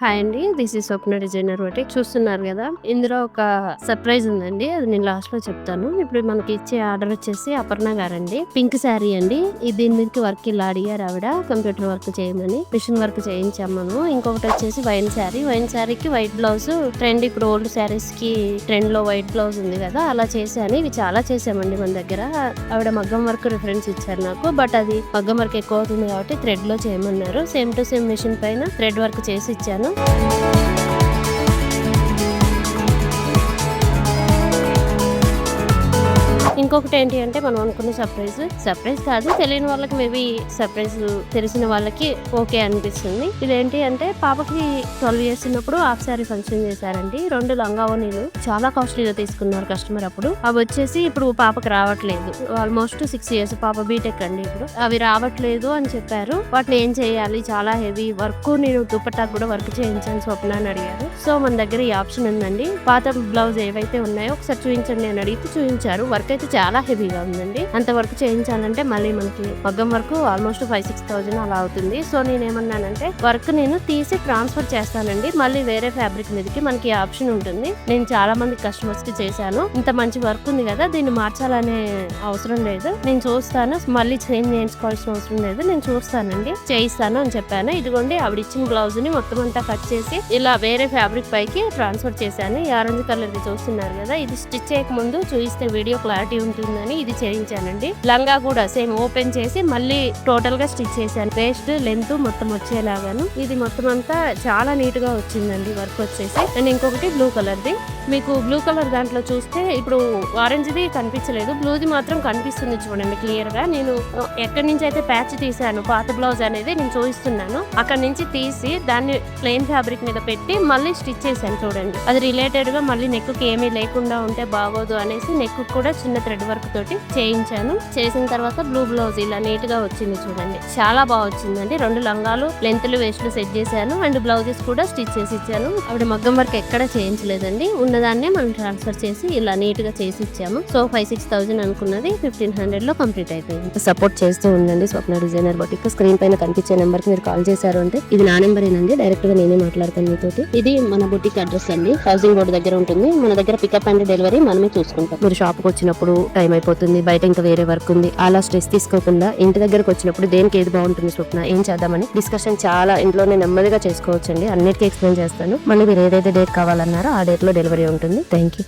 Hi అండి. This is Swapna designer boutique. చూస్తున్నారు గదా! ఇందులో ఒక సర్ప్రైజ్ ఉందండి. అది నేను లాస్ట్‌లో చెప్తాను. ఇప్పుడు మనకి ఇచ్చే ఆర్డర్ వచ్చేసి అపర్ణ గారండి. పింక్ శారీ అండి. దీని మీదకి వర్క్ ఇలా అడిగారు ఆవిడ. కంప్యూటర్ వర్క్ చేయమని. మిషన్ వర్క్ చేయించాం మనము. ఇంకొకటి వచ్చేసి వైన్ శారీ. వైన్ శారీకి వైట్ బ్లౌజ్ ట్రెండ్. ఇప్పుడు ఓల్డ్ శారీస్‌కి ట్రెండ్‌లో వైట్ బ్లౌజ్ ఉంది కదా! అలా చేశాను. ఇవి చాలా చేసామండి మన దగ్గర. ఆవిడ మగ్గం వర్క్ రిఫరెన్స్ ఇచ్చారు నాకు. బట్ అది మగ్గం వర్క్ ఎక్కువ అవుతుంది కాబట్టి థ్రెడ్‌లో చేయమన్నారు. సేమ్ టు సేమ్ మిషన్ పైన థ్రెడ్ వర్క్ చేసి ఇచ్చాను. ఇంకొకటి ఏంటి అంటే మనం అనుకున్న సర్ప్రైజ్ కాదు, తెలియని వాళ్ళకి మేబీ సర్ప్రైజ్, తెలిసిన వాళ్ళకి ఓకే అనిపిస్తుంది. ఇదేంటి అంటే పాపకి 12 years ఉన్నప్పుడు హాఫ్ శారీ ఫంక్షన్ చేశారండి. 2 లంగావోనీలు చాలా కాస్ట్లీగా తీసుకున్నారు కస్టమర్. అప్పుడు అవి వచ్చేసి ఇప్పుడు పాపకి రావట్లేదు. ఆల్మోస్ట్ 6 years పాప బీటెక్ అండి. ఇప్పుడు అవి రావట్లేదు అని చెప్పారు. వాటిని ఏం చేయాలి, చాలా హెవీ వర్క్, నేను దుపట్టాకు కూడా వర్క్ చేయించాను స్వప్న అని అడిగారు. సో మన దగ్గర ఈ ఆప్షన్ ఉందండి. పాత బ్లౌజ్ ఏవైతే ఉన్నాయో ఒకసారి చూపించండి అని అడిగితే చూపించారు. వర్క్ అయితే చాలా హెవీగా ఉందండి. అంత వర్క్ చేయించాలంటే మళ్ళీ మనకి మగ్గం వర్క్ ఆల్మోస్ట్ 5,000-6,000 అలా అవుతుంది. సో నేనేమన్నానంటే వర్క్ నేను తీసి ట్రాన్స్ఫర్ చేస్తానండి, మళ్ళీ వేరే ఫ్యాబ్రిక్ మీదకి మనకి ఆప్షన్ ఉంటుంది. నేను చాలా మంది కస్టమర్స్ కి చేశాను. ఇంత మంచి వర్క్ ఉంది కదా, దీన్ని మార్చాలనే అవసరం లేదు, నేను చూస్తాను, మళ్ళీ చేంజ్ చేయించుకోవాల్సిన అవసరం లేదు, నేను చూస్తానండి, చేయిస్తాను అని చెప్పాను. ఇదిగోండి ఆవిడ ఇచ్చిన బ్లౌజ్ ని మొత్తం అంతా కట్ చేసి ఇలా వేరే ఫ్యాబ్రిక్ పైకి ట్రాన్స్ఫర్ చేశాను. ఈ ఆరెంజ్ కలర్ ది చూస్తున్నారు కదా, ఇది స్టిచ్ చేయక ముందు చూయిస్తే వీడియో క్లారిటీ ఉంటుందని ఇది చేయించానండి. లంగా కూడా సేమ్ ఓపెన్ చేసి మళ్ళీ టోటల్ గా స్టిచ్ చేశాను. వేస్ట్ లెంత్ మొత్తం వచ్చేలాగాను. ఇది మొత్తం అంతా చాలా నీట్ గా వచ్చిందండి వర్క్ వచ్చేసి. అండ్ ఇంకొకటి బ్లూ కలర్ ది, మీకు బ్లూ కలర్ దాంట్లో చూస్తే ఇప్పుడు ఆరెంజ్ ది కనిపించలేదు, బ్లూది మాత్రం కనిపిస్తుంది చూడండి క్లియర్ గా. నేను ఎక్కడి నుంచి అయితే ప్యాచ్ తీసాను పాత బ్లౌజ్ అనేది నేను చూపిస్తున్నాను, అక్కడ నుంచి తీసి దాన్ని ప్లెయిన్ ఫ్యాబ్రిక్ మీద పెట్టి మళ్ళీ స్టిచ్ చేశాను చూడండి. అది రిలేటెడ్ గా మళ్ళీ నెక్ కి ఏమీ లేకుండా ఉంటే బాగోదు అనేసి నెక్ కూడా చిన్న థ్రెడ్ వర్క్ తోటి చేయించాను. చేసిన తర్వాత బ్లూ బ్లౌజ్ ఇలా నీట్ గా వచ్చింది చూడండి, చాలా బాగా వచ్చిందండి. 2 లంగాలు లెంత్లు వేస్ట్లు సెట్ చేశాను అండ్ బ్లౌజెస్ కూడా స్టిచ్ చేసి ఇచ్చాను. ఆవిడ మగ్గం వర్క్ ఎక్కడ చేయించలేదండి, ఉన్నదాన్నే మనం ట్రాన్స్ఫర్ చేసి ఇలా నీట్ గా చేసి ఇచ్చాము. సో 5,000-6,000 అనుకున్నది 1,500 లో కంప్లీట్ అయిపోయింది. సపోర్ట్ చేస్తూ ఉండండి స్వప్న డిజైనర్ బొటిక్. స్క్రీన్ పైన కనిపించే నెంబర్ కి మీరు కాల్ చేశారు అంటే ఇది నా నెంబర్ ఏనండి, డైరెక్ట్ గా నేనే మాట్లాడతాను మీతోటి. ఇది మన బొటిక్ అడ్రస్ అండి, హౌసింగ్ బోర్డు దగ్గర ఉంటుంది. మన దగ్గర పికప్ అండ్ డెలివరీ మనమే చూసుకుంటాం. మీరు షాప్ కి వచ్చినప్పుడు టైం అయిపోతుంది, బయట ఇంకా వేరే వర్క్ ఉంది, అలా స్ట్రెస్ తీసుకోకుండా ఇంటి దగ్గరకు వచ్చినప్పుడు దేనికి ఏది బాగుంటుంది స్వప్న, ఏం చేద్దామని డిస్కషన్ చాలా ఇంట్లోనే నెమ్మదిగా చేసుకోవచ్చండి. అన్నిటికీ ఎక్స్ప్లెయిన్ చేస్తాను. మళ్ళీ మీరు ఏదైతే డేట్ కావాలన్నారో ఆ డేట్ లో డెలివరీ ఉంటుంది. Thank you.